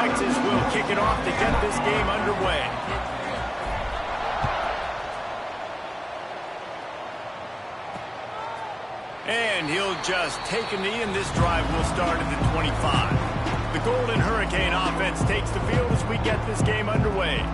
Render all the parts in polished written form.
Texas will kick it off to get this game underway. And he'll just take a knee, and this drive will start at the 25. The Golden Hurricane offense takes the field as we get this game underway.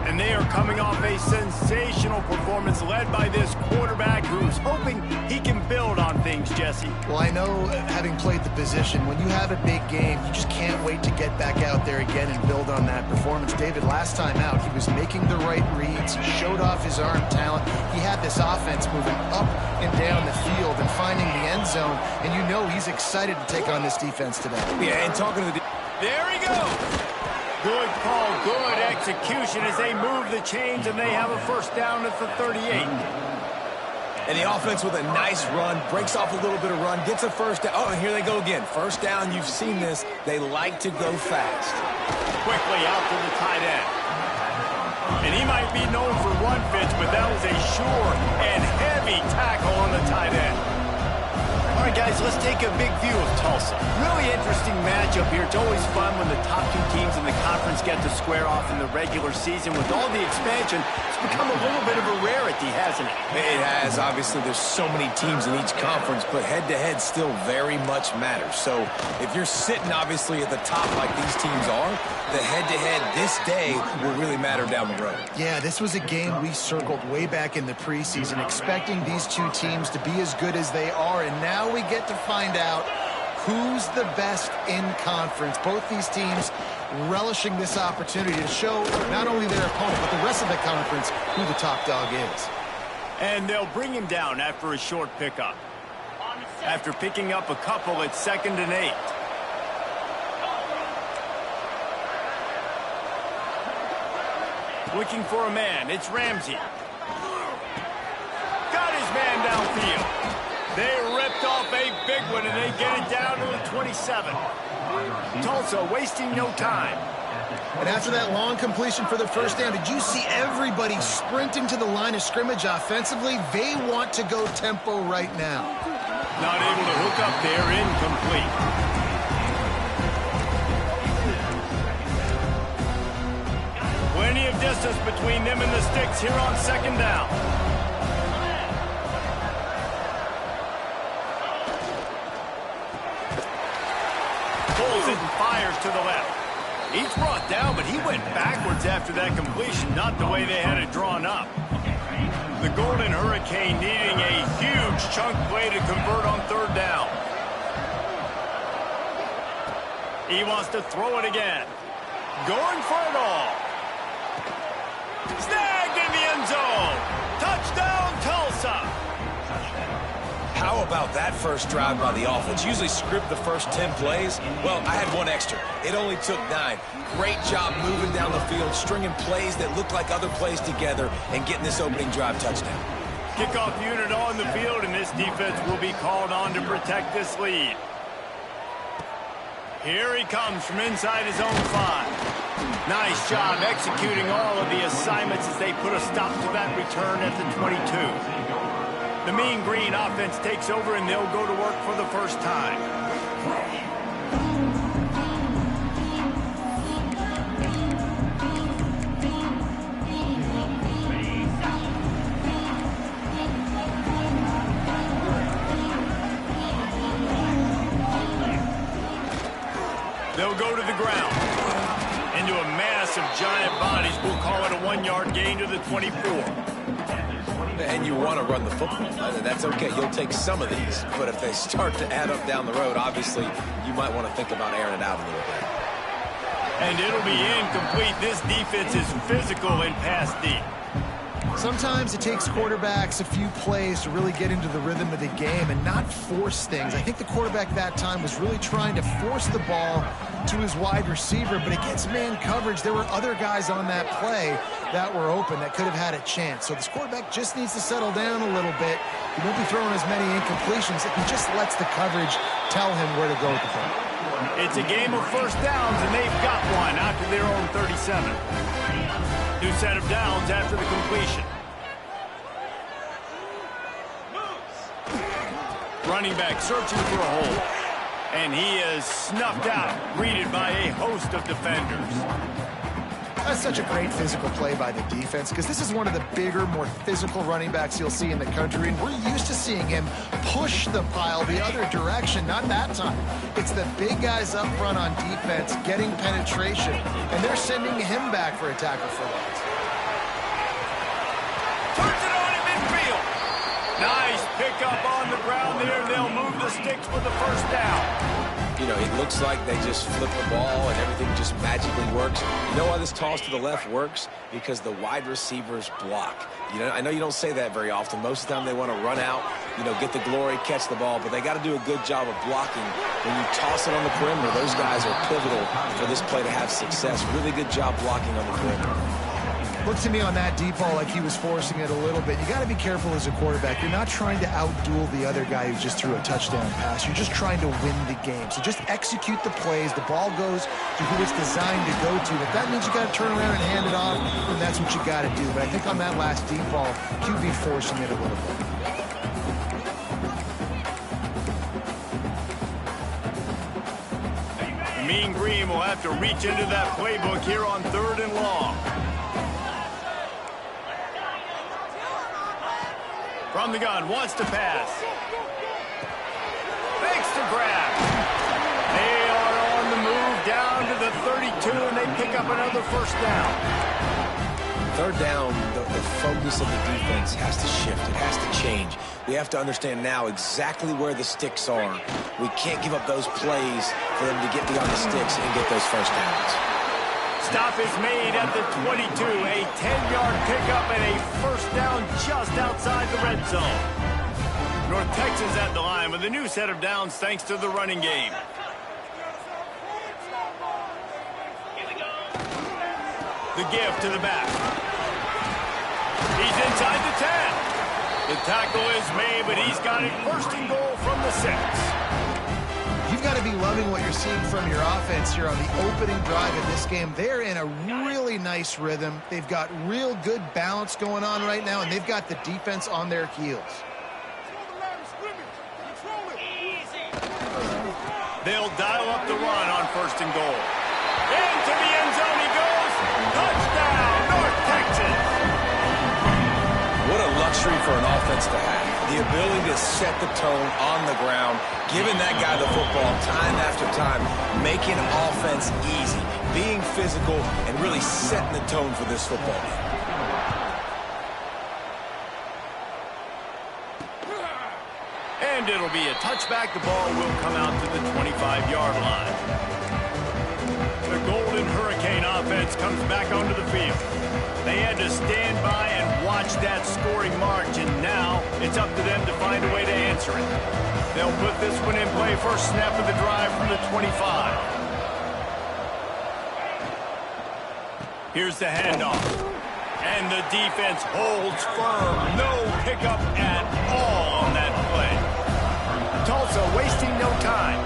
And they are coming off a sensational performance led by this quarterback who's hoping he can build on things, Jesse. Well, I know, having played the position, when you have a big game, you just can't wait to get back out there again and build on that performance. David, last time out, he was making the right reads, showed off his arm talent. He had this offense moving up and down the field and finding the end zone, and you know he's excited to take on this defense today. Yeah, and talking to the... There he goes! Good call, good execution as they move the chains, and they have a first down at the 38. And the offense with a nice run, breaks off a little bit of run, gets a first down. Oh, and here they go again. First down, you've seen this. They like to go fast. Quickly out to the tight end. And he might be known for run fits, but that was a sure and heavy tackle on the tight end. All right, guys, let's take a big view of Tulsa. Really interesting matchup here. It's always fun when the top two teams in the conference get to square off in the regular season. With all the expansion, it's become a little bit of a rarity, hasn't it? It has. Obviously, there's so many teams in each conference, but head-to-head still very much matters. So if you're sitting, obviously, at the top like these teams are, the head-to-head this day will really matter down the road. Yeah, this was a game we circled way back in the preseason, expecting these two teams to be as good as they are, and now we get to find out who's the best in conference. Both these teams relishing this opportunity to show not only their opponent, but the rest of the conference who the top dog is. And they'll bring him down after a short pickup. After picking up a couple at 2nd and 8. Looking for a man, it's Ramsey. Got his man downfield. They ripped off a big one, and they get it down to the 27. Tulsa wasting no time. And after that long completion for the first down, did you see everybody sprinting to the line of scrimmage offensively? They want to go tempo right now. Not able to hook up there, incomplete. Plenty of distance between them and the sticks here on 2nd down. Pulls it and fires to the left. He's brought down, but he went backwards after that completion, not the way they had it drawn up. The Golden Hurricane needing a huge chunk play to convert on 3rd down. He wants to throw it again. Going for it all. Snagged in the end zone. Touchdown, Tulsa. How about that first drive by the offense? Usually script the first 10 plays. Well, I had one extra. It only took 9. Great job moving down the field, stringing plays that look like other plays together, and getting this opening drive touchdown. Kickoff unit on the field, and this defense will be called on to protect this lead. Here he comes from inside his own 5. Nice job executing all of the assignments as they put a stop to that return at the 22. The Mean Green offense takes over, and they'll go to work for the first time. They'll go to the ground. Into a mass of giant bodies. We'll call it a 1-yard gain to the 24. And you want to run the football. That's okay. You'll take some of these. But if they start to add up down the road, obviously, you might want to think about airing it out a little bit. And it'll be incomplete. This defense is physical in pass deep. Sometimes it takes quarterbacks a few plays to really get into the rhythm of the game and not force things. I think the quarterback that time was really trying to force the ball to his wide receiver, but against man coverage, there were other guys on that play that were open that could have had a chance. So this quarterback just needs to settle down a little bit. He won't be throwing as many incompletions if he just lets the coverage tell him where to go with the ball. It's a game of first downs, and they've got one out to their own 37. New set of downs after the completion. Running back searching for a hole. And he is snuffed out, greeted by a host of defenders. That's such a great physical play by the defense because this is one of the bigger, more physical running backs you'll see in the country, and we're used to seeing him push the pile the other direction. Not that time. It's the big guys up front on defense getting penetration, and they're sending him back for a tackle for loss. Turns it on in midfield. Nice pickup on the ground there. They'll move the sticks for the first down. You know, it looks like they just flip the ball and everything just magically works. You know why this toss to the left works? Because the wide receivers block. You know, I know you don't say that very often. Most of the time they want to run out, you know, get the glory, catch the ball, but they got to do a good job of blocking. When you toss it on the perimeter, those guys are pivotal for this play to have success. Really good job blocking on the perimeter. Looked to me on that deep ball like he was forcing it a little bit. You got to be careful as a quarterback. You're not trying to outduel the other guy who just threw a touchdown pass. You're just trying to win the game. So just execute the plays. The ball goes to who it's designed to go to. If that means you got to turn around and hand it off, then that's what you got to do. But I think on that last deep ball, QB forcing it a little bit. Mean Green will have to reach into that playbook here on 3rd and long. From the gun, wants to pass. Fakes to grab. They are on the move down to the 32, and they pick up another first down. 3rd down, the focus of the defense has to shift. It has to change. We have to understand now exactly where the sticks are. We can't give up those plays for them to get beyond the sticks and get those first downs. Stop is made at the 22. A 10-yard pickup and a first down just outside the red zone. North Texas at the line with a new set of downs thanks to the running game. The give to the back. He's inside the 10. The tackle is made, but he's got it 1st and goal from the 6. You've got to be loving what you're seeing from your offense here on the opening drive of this game. They're in a really nice rhythm. They've got real good balance going on right now, and they've got the defense on their heels. They'll dial up the run on 1st and goal. Into the end zone he goes. Touchdown, North Texas. What a luxury for an offense to have. The ability to set the tone on the ground, giving that guy the football time after time, making offense easy, being physical, and really setting the tone for this football game. And it'll be a touchback. The ball will come out to the 25-yard line. The Golden Hurricane offense comes back onto the field. They had to stand by and watch that scoring march, and now it's up to them to find a way to answer it. They'll put this one in play. First snap of the drive from the 25. Here's the handoff. And the defense holds firm. No pickup at all on that play. Tulsa wasting no time.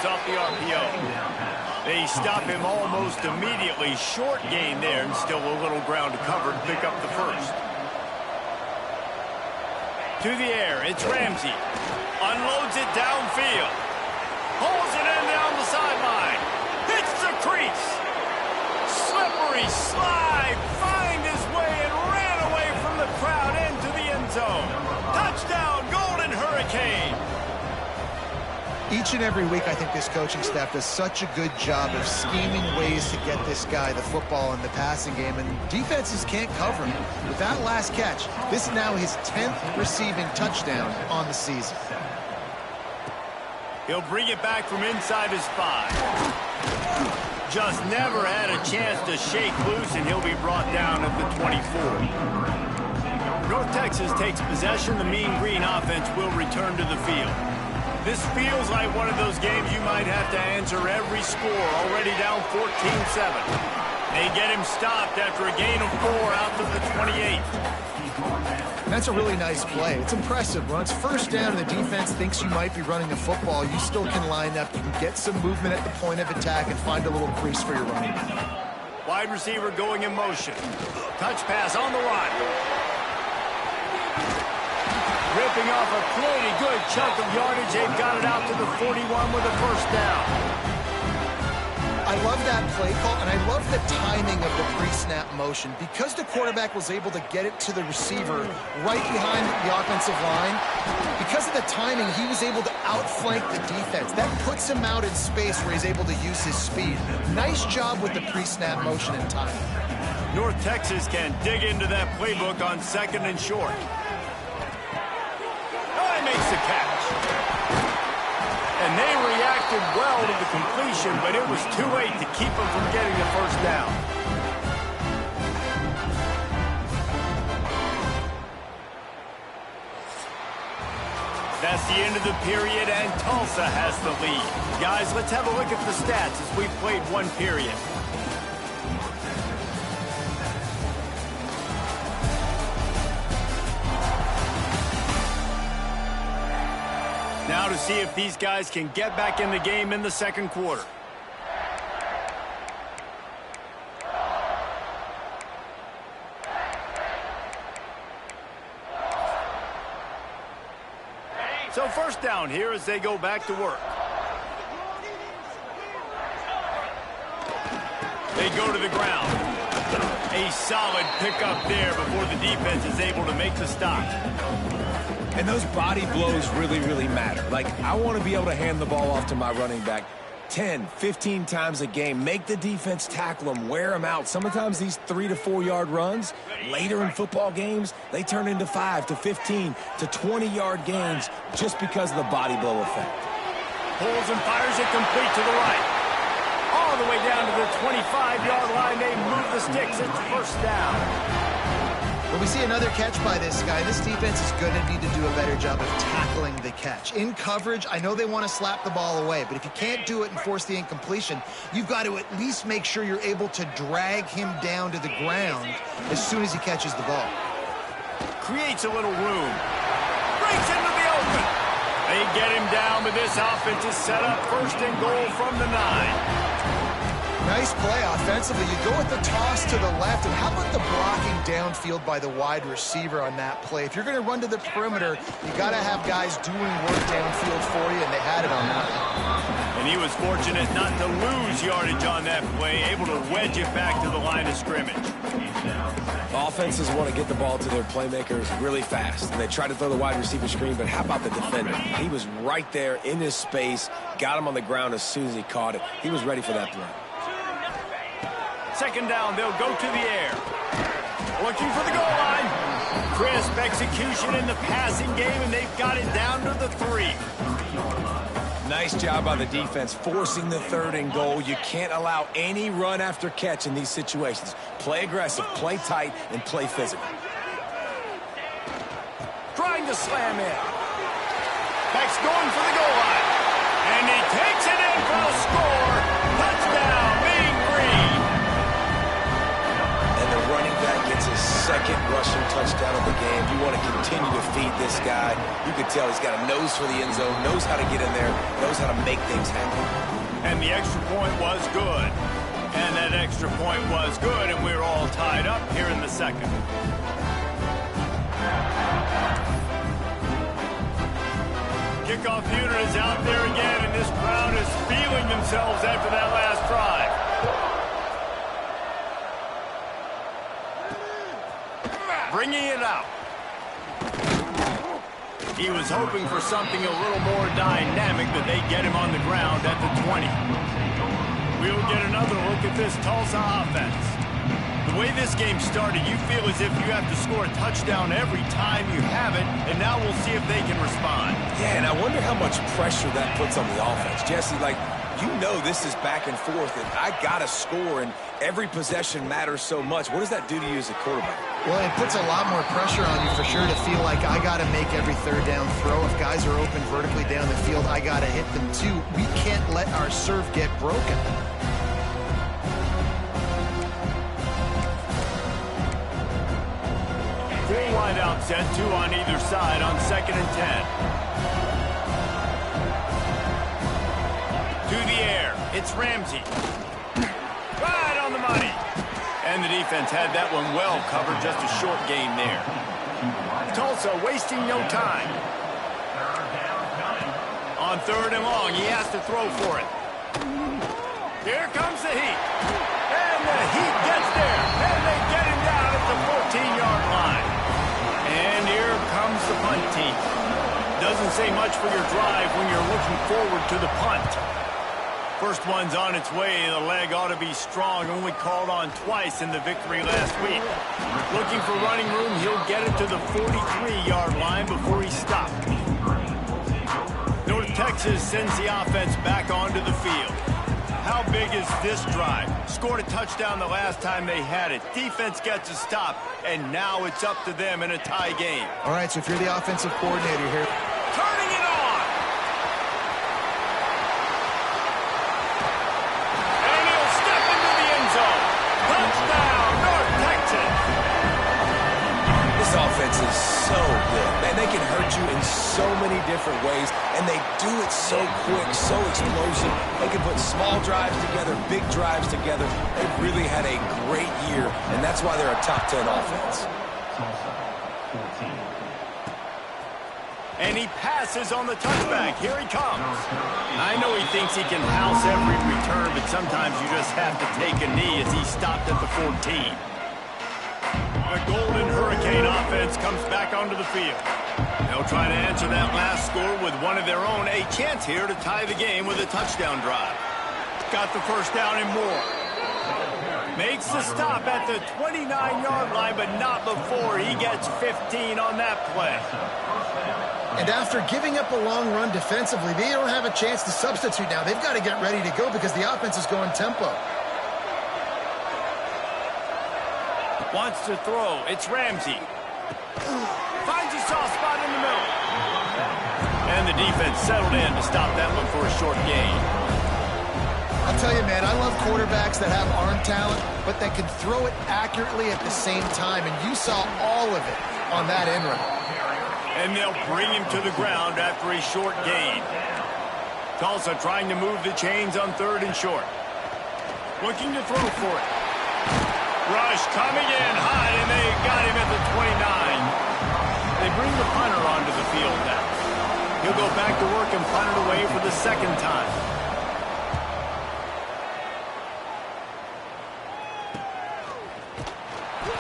Off the RPO. They stop him almost immediately. Short gain there, and still a little ground to cover to pick up the first. To the air, it's Ramsey. Unloads it downfield. Pulls it in down the sideline. Hits the crease. Slippery slide. Find his way and ran away from the crowd into the end zone. Touchdown, Golden Hurricane. Each and every week, I think this coaching staff does such a good job of scheming ways to get this guy the football in the passing game, and defenses can't cover him. With that last catch, this is now his 10th receiving touchdown on the season. He'll bring it back from inside his 5. Just never had a chance to shake loose, and he'll be brought down at the 24. North Texas takes possession. The Mean Green offense will return to the field. This feels like one of those games you might have to answer every score. Already down 14-7. They get him stopped after a gain of 4 out to the 28. That's a really nice play. It's impressive. When it's first down and the defense thinks you might be running the football, you still can line up. You can get some movement at the point of attack and find a little crease for your running back. Wide receiver going in motion. Touch pass on the run. Ripping off a pretty good chunk of yardage. They've got it out to the 41 with a first down. I love that play call, and I love the timing of the pre-snap motion. Because the quarterback was able to get it to the receiver right behind the offensive line, because of the timing, he was able to outflank the defense. That puts him out in space where he's able to use his speed. Nice job with the pre-snap motion and timing. North Texas can dig into that playbook on 2nd and short. Oh, he makes the catch. And they reacted well to the completion, but it was too late to keep them from getting the first down. That's the end of the period, and Tulsa has the lead. Guys, let's have a look at the stats as we played one period. Now to see if these guys can get back in the game in the second quarter. So first down here as they go back to work. They go to the ground. A solid pickup there before the defense is able to make the stop. And those body blows really, really matter. Like, I want to be able to hand the ball off to my running back 10, 15 times a game. Make the defense tackle them, wear them out. Sometimes these 3 to 4 yard runs, later in football games, they turn into 5 to 15 to 20 yard gains just because of the body blow effect. Pulls and fires it complete to the right. All the way down to the 25-yard line. They move the sticks. It's first down. When we see another catch by this guy, this defense is going to need to do a better job of tackling the catch. In coverage, I know they want to slap the ball away, but if you can't do it and force the incompletion, you've got to at least make sure you're able to drag him down to the ground as soon as he catches the ball. Creates a little room. Breaks into the open. They get him down, but this offense is set up first and goal from the 9. Nice play offensively. You go with the toss to the left, and how about the blocking downfield by the wide receiver on that play? If you're going to run to the perimeter, you got to have guys doing work downfield for you, and they had it on that. And he was fortunate not to lose yardage on that play, able to wedge it back to the line of scrimmage. Offenses want to get the ball to their playmakers really fast, and they try to throw the wide receiver screen, but how about the defender? He was right there in his space, got him on the ground as soon as he caught it. He was ready for that play. Second down, they'll go to the air. Looking for the goal line. Crisp execution in the passing game, and they've got it down to the 3. Nice job by the defense, forcing the 3rd and goal. You can't allow any run after catch in these situations. Play aggressive, play tight, and play physical. Trying to slam in. Beck's going for the goal line. And he takes it in for the score. Touchdown, Mean Green. And the running back gets his 2nd rushing touchdown of the game. You want to continue to feed this guy. You can tell he's got a nose for the end zone, knows how to get in there, knows how to make things happen. And the extra point was good. And that extra point was good, and we're all tied up here in the second. Kickoff unit is out there again, and this crowd is feeling themselves after that last drive. Bringing it out. He was hoping for something a little more dynamic, but they get him on the ground at the 20. We'll get another look at this Tulsa offense. The way this game started, you feel as if you have to score a touchdown every time you have it, and now we'll see if they can respond. Yeah, and I wonder how much pressure that puts on the offense. Jesse, like, you know this is back and forth, and I got to score, and every possession matters so much. What does that do to you as a quarterback? Well, it puts a lot more pressure on you for sure to feel like I got to make every 3rd down throw. If guys are open vertically down the field, I got to hit them too. We can't let our serve get broken. Full wide out set, 2 on either side on 2nd and 10. To the air, it's Ramsey. Right on the money. And the defense had that one well covered, just a short gain there. Tulsa wasting no time. On 3rd and long, he has to throw for it. Here comes the Heat. And the Heat gets there. And they get him down at the 14-yard line. And here comes the punt team. Doesn't say much for your drive when you're looking forward to the punt. First one's on its way. The leg ought to be strong. Only called on twice in the victory last week. Looking for running room. He'll get it to the 43-yard line before he stopped. North Texas sends the offense back onto the field. How big is this drive? Scored a touchdown the last time they had it. Defense gets a stop, and now it's up to them in a tie game. All right, so if you're the offensive coordinator here. Turning it on! And he'll step into the end zone. Touchdown, North Texas! This offense is so good. Man, they can hurt you in so many different ways, and they do it so quick, so explosive. They can put small drives together, big drives together. They've really had a great year, and that's why they're a top 10 offense. And he passes on the touchback. Here he comes. I know he thinks he can house every return, but sometimes you just have to take a knee as he stopped at the 14. The Golden Hurricane offense comes back onto the field. They'll try to answer that last score with one of their own. A chance here to tie the game with a touchdown drive. Got the first down and more. Makes the stop at the 29-yard line, but not before he gets 15 on that play. And after giving up a long run defensively, they don't have a chance to substitute now. They've got to get ready to go because the offense is going tempo. Wants to throw. It's Ramsey. Finds a soft spot in the middle. And the defense settled in to stop that one for a short gain. I'll tell you, man, I love quarterbacks that have arm talent, but that can throw it accurately at the same time. And you saw all of it on that end run. And they'll bring him to the ground after a short gain. Tulsa trying to move the chains on 3rd and short. Looking to throw for it. Rush coming in high, and they got him at the 29. They bring the punter onto the field now. He'll go back to work and punt it away for the second time.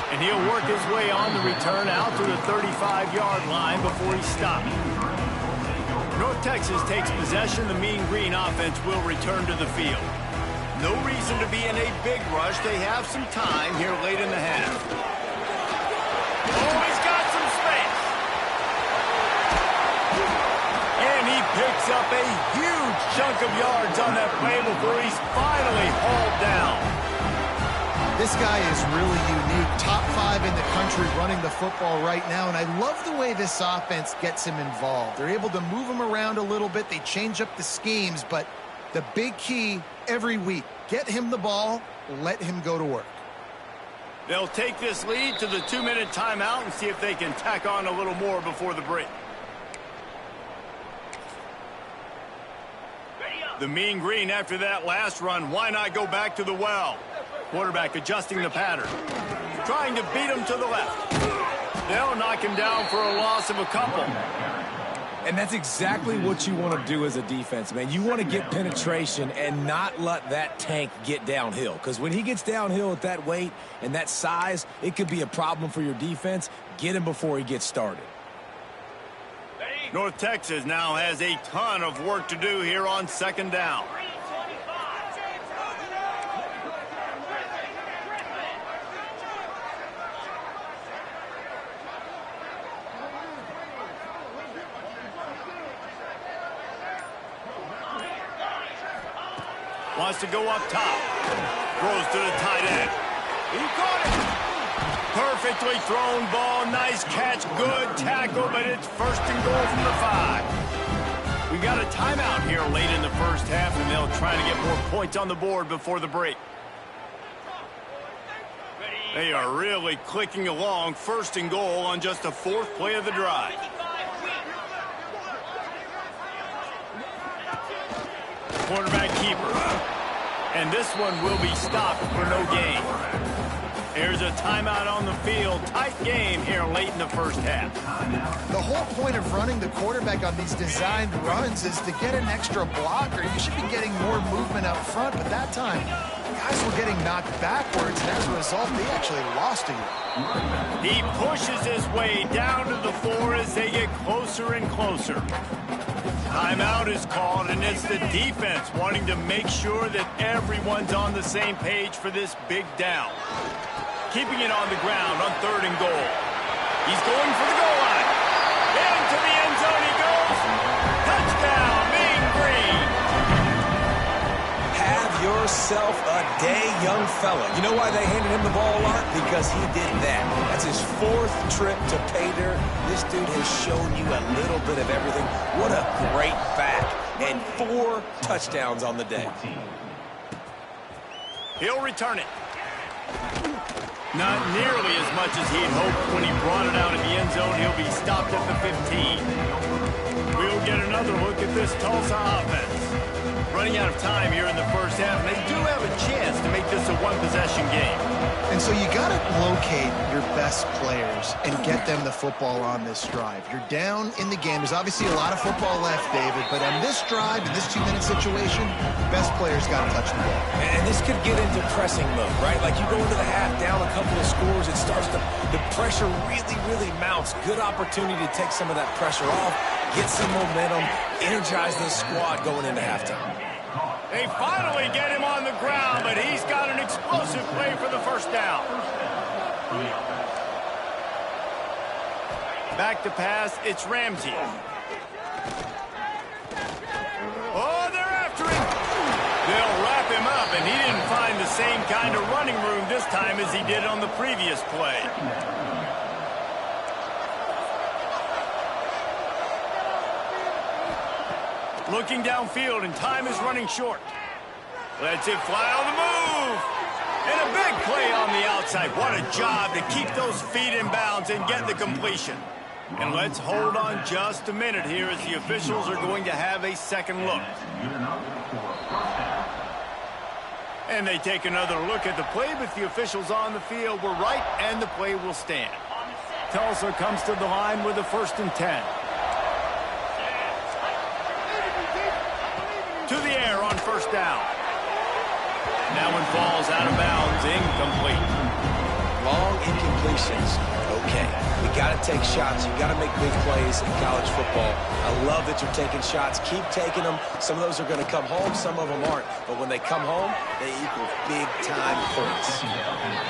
And he'll work his way on the return out to the 35-yard line before he stops. North Texas takes possession. The Mean Green offense will return to the field. No reason to be in a big rush. They have some time here late in the half. Oh, he's got some space. And he picks up a huge chunk of yards on that play before he's finally hauled down. This guy is really unique. Top 5 in the country running the football right now, and I love the way this offense gets him involved. They're able to move him around a little bit. They change up the schemes, but the big key every week, get him the ball, let him go to work. They'll take this lead to the 2-minute timeout and see if they can tack on a little more before the break. The Mean Green after that last run, why not go back to the well? Quarterback adjusting the pattern. Trying to beat him to the left. They'll knock him down for a loss of a couple. And that's exactly what you want to do as a defense, man. You want to get penetration and not let that tank get downhill. Because when he gets downhill at that weight and that size, it could be a problem for your defense. Get him before he gets started. North Texas now has a ton of work to do here on 2nd down. Wants to go up top. Throws to the tight end. He caught it. Perfectly thrown ball. Nice catch. Good tackle, but it's 1st and goal from the 5. We got a timeout here late in the first half, and they'll try to get more points on the board before the break. They are really clicking along. 1st and goal on just the 4th play of the drive. Quarterback keeper. And this one will be stopped for no gain. Here's a timeout on the field. Tight game here late in the first half. The whole point of running the quarterback on these designed runs is to get an extra blocker. You should be getting more movement up front, but that time, guys were getting knocked backwards, and as a result, they actually lost a yard. He pushes his way down to the floor as they get closer and closer. Timeout is called, and it's the defense wanting to make sure that everyone's on the same page for this big down. Keeping it on the ground on 3rd and goal. He's going for the goal line. Into the end zone he goes. Touchdown, Mean Green. Have yourself a day, young fella. You know why they handed him the ball a lot? Because he did that. That's his 4th trip to pay dirt. This dude has shown you a little bit of everything. What a great back. And 4 touchdowns on the day. He'll return it. Not nearly as much as he'd hoped when he brought it out of the end zone. He'll be stopped at the 15. We'll get another look at this Tulsa offense. Running out of time here in the first half, and they do have a chance to make this a one-possession game. And so you got to locate your best players and get them the football on this drive. You're down in the game. There's obviously a lot of football left, David, but on this drive, in this 2-minute situation, best players got to touch the ball. And this could get into pressing mode, right? Like you go into the half down a couple of scores, it starts to, the pressure really mounts. Good opportunity to take some of that pressure off, get some momentum, energize the squad going into halftime. They finally get him on the ground, but he's got an explosive play for the first down. Back to pass, it's Ramsey. Oh, they're after him. They'll wrap him up, and he didn't find the same kind of running room this time as he did on the previous play. Looking downfield, and time is running short. Lets it fly on the move. And a big play on the outside. What a job to keep those feet in bounds and get the completion. And let's hold on just a minute here as the officials are going to have a second look. And they take another look at the play, but the officials on the field were right, and the play will stand. Tulsa comes to the line with a 1st and 10. To the air on first down. That one falls out of bounds, incomplete. Long incompletions. Okay, we got to take shots. You got to make big plays in college football. I love that you're taking shots. Keep taking them. Some of those are going to come home. Some of them aren't. But when they come home, they equal big-time points.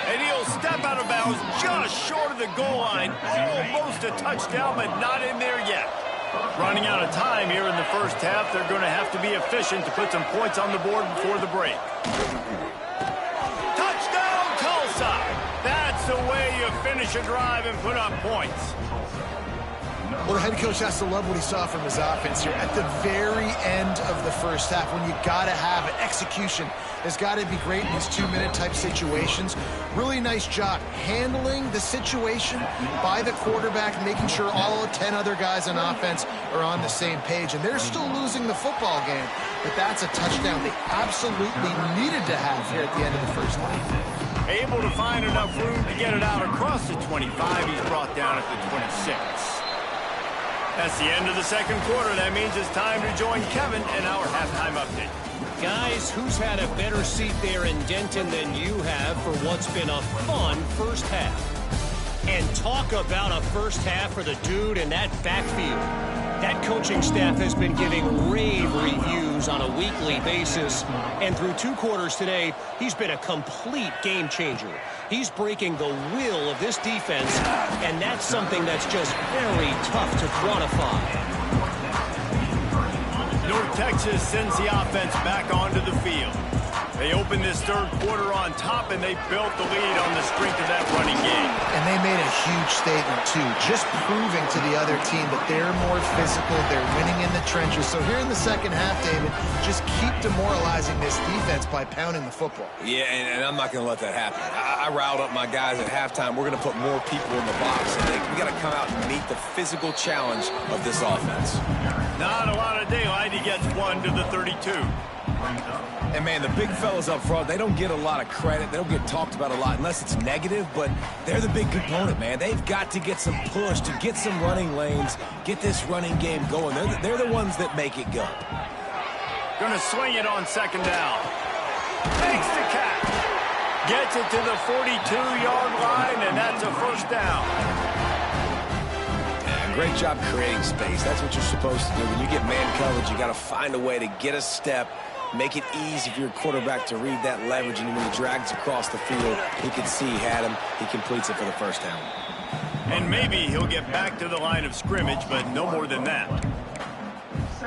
And he'll step out of bounds just short of the goal line. Almost a touchdown, but not in there yet. Running out of time here in the first half. They're going to have to be efficient to put some points on the board before the break. Touchdown, Tulsa! That's the way you finish a drive and put up points. Well, the head coach has to love what he saw from his offense here at the very end of the first half when you got to have it. Execution has got to be great in these 2-minute type situations. Really nice job handling the situation by the quarterback, making sure all 10 other guys on offense are on the same page. And they're still losing the football game, but that's a touchdown they absolutely needed to have here at the end of the first half. Able to find enough room to get it out across the 25. He's brought down at the 26. That's the end of the second quarter. That means it's time to join Kevin in our halftime update. Guys, who's had a better seat there in Denton than you have for what's been a fun first half? And talk about a first half for the dude in that backfield. That coaching staff has been giving rave reviews on a weekly basis. And through 2 quarters today, he's been a complete game changer. He's breaking the will of this defense, and that's something that's just very tough to quantify. North Texas sends the offense back onto the field. They opened this third quarter on top, and they built the lead on the strength of that running game. And they made a huge statement, too, just proving to the other team that they're more physical, they're winning in the trenches. So here in the second half, David, just keep demoralizing this defense by pounding the football. Yeah, and I'm not going to let that happen. I riled up my guys at halftime. We're going to put more people in the box. And we got to come out and meet the physical challenge of this offense. Not a lot of daylight. He gets 1 to the 32. And, man, the big fellas up front, they don't get a lot of credit. They don't get talked about a lot unless it's negative, but they're the big component, man. They've got to get some push, to get some running lanes, get this running game going. They're the ones that make it go. Gonna swing it on second down. Makes the catch. Gets it to the 42-yard line, and that's a first down. Great job creating space. That's what you're supposed to do. When you get man coverage, you got to find a way to get a step, make it easy for your quarterback to read that leverage, and when he drags across the field, he can see he had him. He completes it for the first down. And maybe he'll get back to the line of scrimmage, but no more than that.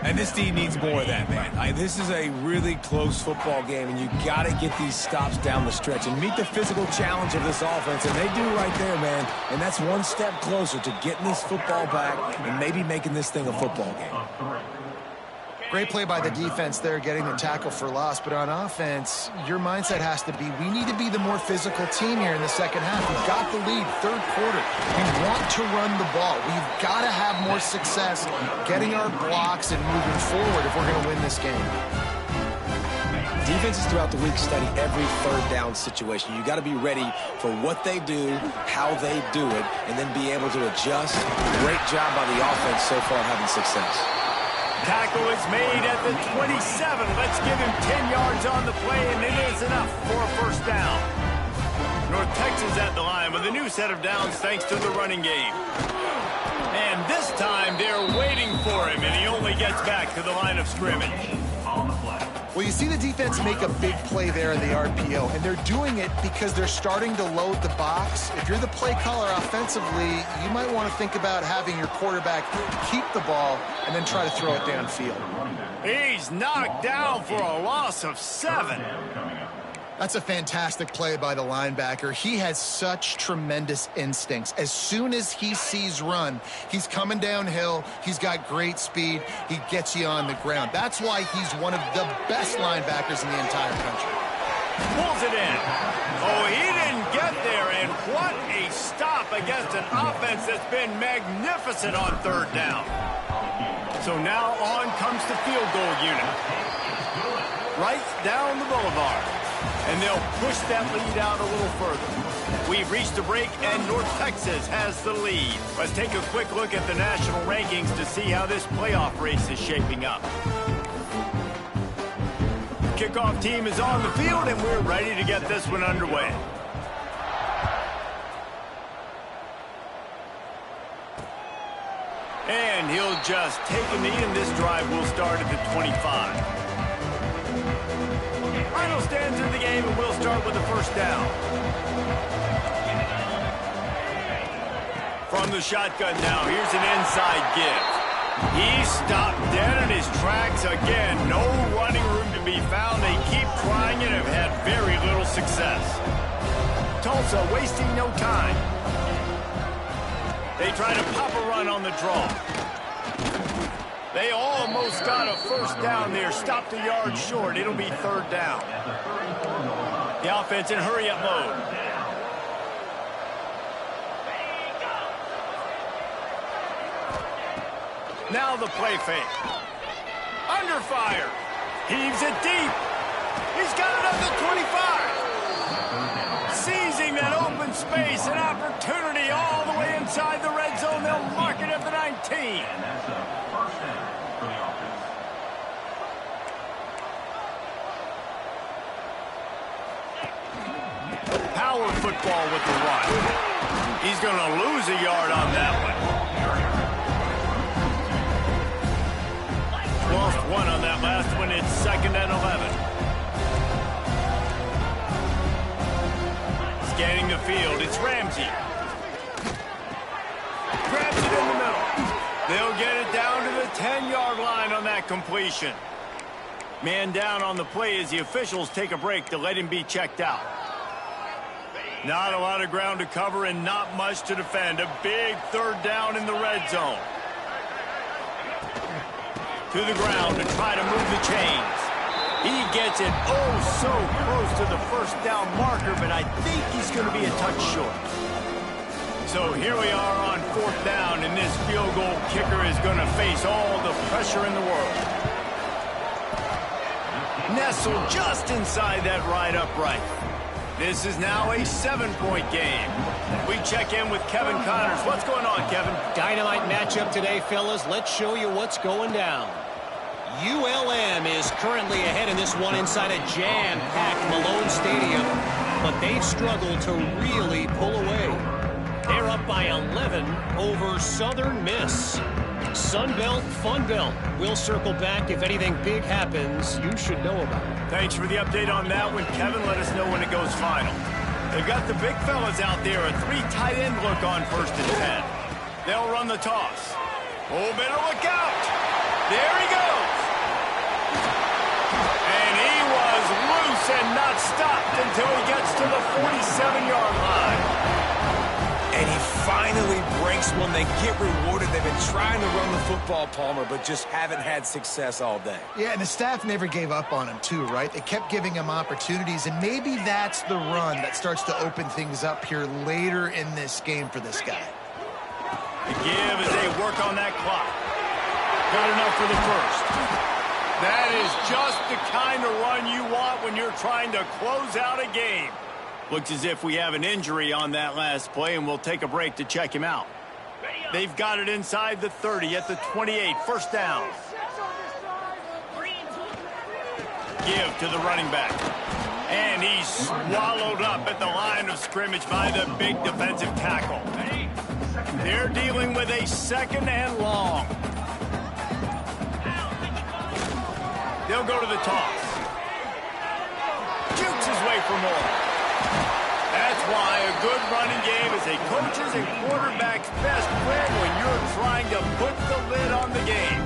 And this team needs more of that, man. This is a really close football game, and you got to get these stops down the stretch and meet the physical challenge of this offense, and they do right there, man. And that's one step closer to getting this football back and maybe making this thing a football game. Great play by the defense there, getting the tackle for loss. But on offense, your mindset has to be, we need to be the more physical team here in the second half. We've got the lead, third quarter. We want to run the ball. We've got to have more success getting our blocks and moving forward if we're going to win this game. Defenses throughout the week study every third down situation. You got to be ready for what they do, how they do it, and then be able to adjust. Great job by the offense so far having success. Tackle is made at the 27. Let's give him 10 yards on the play, and it is enough for a first down. North Texas at the line with a new set of downs thanks to the running game. And this time they're waiting for him, and he only gets back to the line of scrimmage. Well, you see the defense make a big play there in the RPO, and they're doing it because they're starting to load the box. If you're the play caller offensively, you might want to think about having your quarterback keep the ball and then try to throw it downfield. He's knocked down for a loss of 7. That's a fantastic play by the linebacker. He has such tremendous instincts. As soon as he sees run, he's coming downhill. He's got great speed. He gets you on the ground. That's why he's one of the best linebackers in the entire country. Pulls it in. Oh, he didn't get there, and what a stop against an offense that's been magnificent on third down. So now on comes the field goal unit. Right down the boulevard. And they'll push that lead out a little further. We've reached a break, and North Texas has the lead. Let's take a quick look at the national rankings to see how this playoff race is shaping up. Kickoff team is on the field, and we're ready to get this one underway. And he'll just take a knee, and this drive will start at the 25. Final stands in the game, and we'll start with the first down. From the shotgun now, here's an inside give. He stopped dead in his tracks again. No running room to be found. They keep trying and have had very little success. Tulsa wasting no time. They try to pop a run on the draw. They almost got a first down there. Stopped a yard short. It'll be third down. The offense in hurry-up mode. Now the play fake. Under fire. Heaves it deep. He's got it up to 25. Seizing that open space, an opportunity all the way inside the red zone. They'll mark it at the 19. Power football with the run. He's going to lose a yard on that one. Lost one on that last one. It's 2nd and 11. Scanning the field. It's Ramsey. Grabs it in the middle. They'll get it down to the 10-yard line on that completion. Man down on the play as the officials take a break to let him be checked out. Not a lot of ground to cover and not much to defend. A big third down in the red zone. To the ground to try to move the chains. He gets it so close to the first down marker, but I think he's going to be a touch short. So here we are on 4th down, and this field goal kicker is going to face all the pressure in the world. nestled just inside that right upright. This is now a 7-point game. We check in with Kevin Connors. What's going on, Kevin? Dynamite matchup today, fellas. Let's show you what's going down. ULM is currently ahead in this one inside a jam-packed Malone Stadium, but they've struggled to really pull away. They're up by 11 over Southern Miss. Sunbelt, Funbelt. We'll circle back if anything big happens you should know about. Thanks for the update on that one, Kevin. Let us know when it goes final. They've got the big fellas out there. A 3 tight end look on 1st and 10. They'll run the toss. Oh, better look out. There he goes. And he was loose and not stopped until he gets to the 47-yard line. And he finally breaks one. They get rewarded. They've been trying to run the football, Palmer, but just haven't had success all day. Yeah, and the staff never gave up on him, too, right? They kept giving him opportunities, and maybe that's the run that starts to open things up here later in this game for this guy. The give as they work on that clock. Got enough for the first. That is just the kind of run you want when you're trying to close out a game. Looks as if we have an injury on that last play, and we'll take a break to check him out. They've got it inside the 30 at the 28. 1st down. Give to the running back. And he's swallowed up at the line of scrimmage by the big defensive tackle. They're dealing with a 2nd and long. They'll go to the toss. Jukes his way for more. That's why a good running game is a coach's and quarterback's best friend when you're trying to put the lid on the game.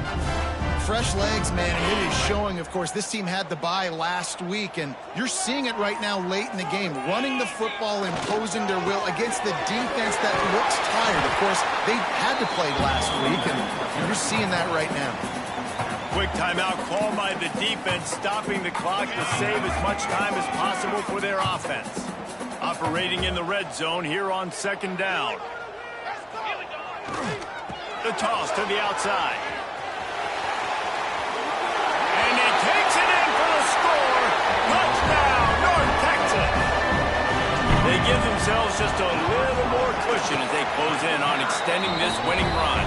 Fresh legs, man, and it is showing, of course. This team had the bye last week, and you're seeing it right now late in the game. Running the football, imposing their will against the defense that looks tired. Of course, they had to play last week, and you're seeing that right now. Quick timeout called by the defense, stopping the clock to save as much time as possible for their offense. Operating in the red zone here on 2nd down. The toss to the outside. And he takes it in for the score. Touchdown, North Texas. They give themselves just a little more cushion as they close in on extending this winning run.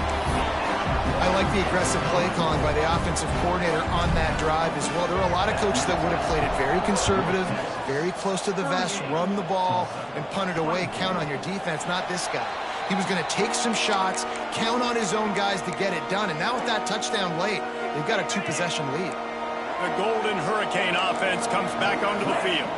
I like the aggressive play calling by the offensive coordinator on that drive as well. There are a lot of coaches that would have played it very conservative, very close to the vest, run the ball, and punt it away. Count on your defense, not this guy. He was going to take some shots, count on his own guys to get it done. And now with that touchdown late, they've got a 2-possession lead. The Golden Hurricane offense comes back onto the field.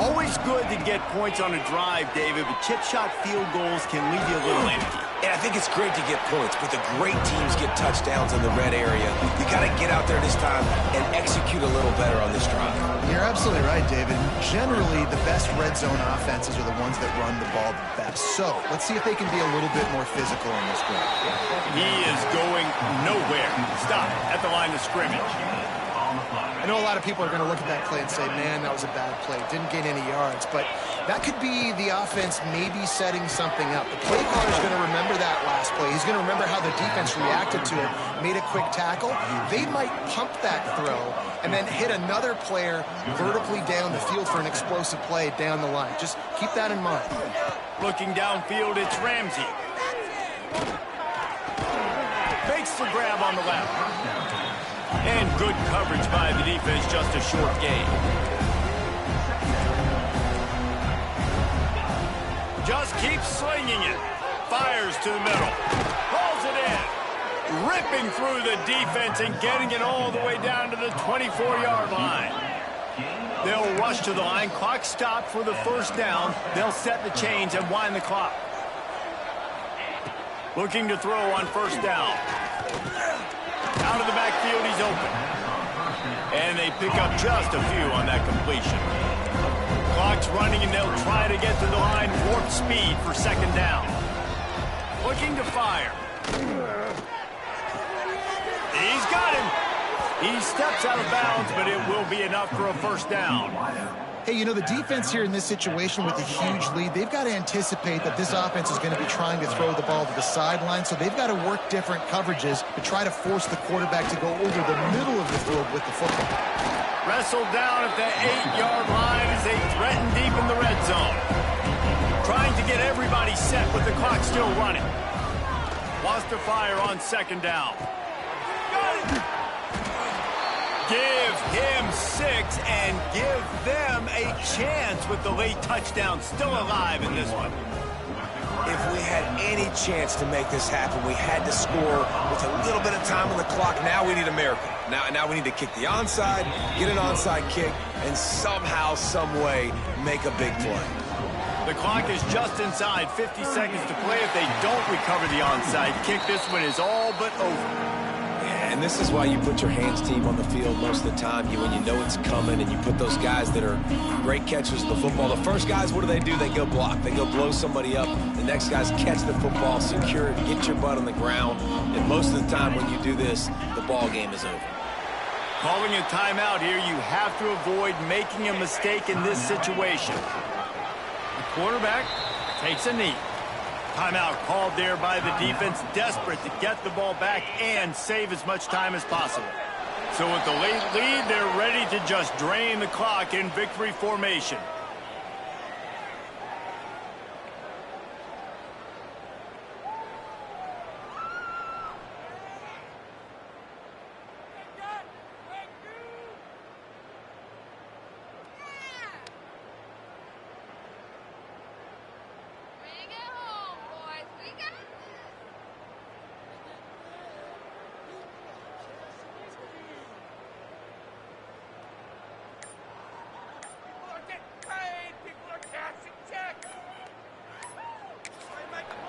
Always good to get points on a drive, David, but chip shot field goals can leave you a little empty. And I think it's great to get points, but the great teams get touchdowns in the red area. You got to get out there this time and execute a little better on this drive. You're absolutely right, David. Generally, the best red zone offenses are the ones that run the ball the best. So let's see if they can be a little bit more physical in this drive. He is going nowhere. Stop at the line of scrimmage. I know a lot of people are going to look at that play and say, man, that was a bad play. Didn't gain any yards. But that could be the offense maybe setting something up. The play caller is going to remember that last play. He's going to remember how the defense reacted to it, made a quick tackle. They might pump that throw and then hit another player vertically down the field for an explosive play down the line. Just keep that in mind. Looking downfield, it's Ramsey. Fakes the grab on the left. And good coverage by the defense, just a short gain. Just keeps slinging it. Fires to the middle. Pulls it in. Ripping through the defense and getting it all the way down to the 24-yard line. They'll rush to the line. Clock stopped for the 1st down. They'll set the chains and wind the clock. Looking to throw on 1st down. Out of the backfield, he's open. And they pick up just a few on that completion. Clock's running, and they'll try to get to the line. Warp speed for 2nd down. Looking to fire. He's got him. He steps out of bounds, but it will be enough for a 1st down. Hey, you know, the defense here in this situation with a huge lead, they've got to anticipate that this offense is going to be trying to throw the ball to the sideline, so they've got to work different coverages to try to force the quarterback to go over the middle of the field with the football. Wrestled down at the 8-yard line as they threaten deep in the red zone. Trying to get everybody set with the clock still running. Wants to fire on second down. Give him 6 and give them a chance with the late touchdown still alive in this one. If we had any chance to make this happen, we had to score with a little bit of time on the clock. Now we need a miracle. Now we need to kick the onside, get an onside kick, and somehow, some way, make a big play. The clock is just inside 50 seconds to play. If they don't recover the onside kick, this one is all but over. And this is why you put your hands team on the field most of the time. When you know it's coming, and you put those guys that are great catchers of the football. The first guys, what do? They go block. They go blow somebody up. The next guys catch the football, secure it, get your butt on the ground. And most of the time when you do this, the ball game is over. Calling a timeout here, you have to avoid making a mistake in this situation. The quarterback takes a knee. Timeout called there by the defense, desperate to get the ball back and save as much time as possible. So with the late lead, they're ready to just drain the clock in victory formation.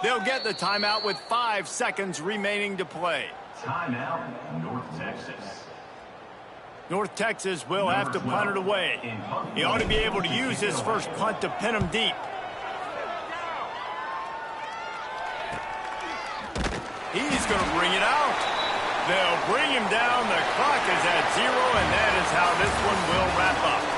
They'll get the timeout with 5 seconds remaining to play. Timeout, North Texas. North Texas will have to punt it away. He ought to be able to use his first punt to pin him deep. He's going to bring it out. They'll bring him down. The clock is at 0, and that is how this one will wrap up.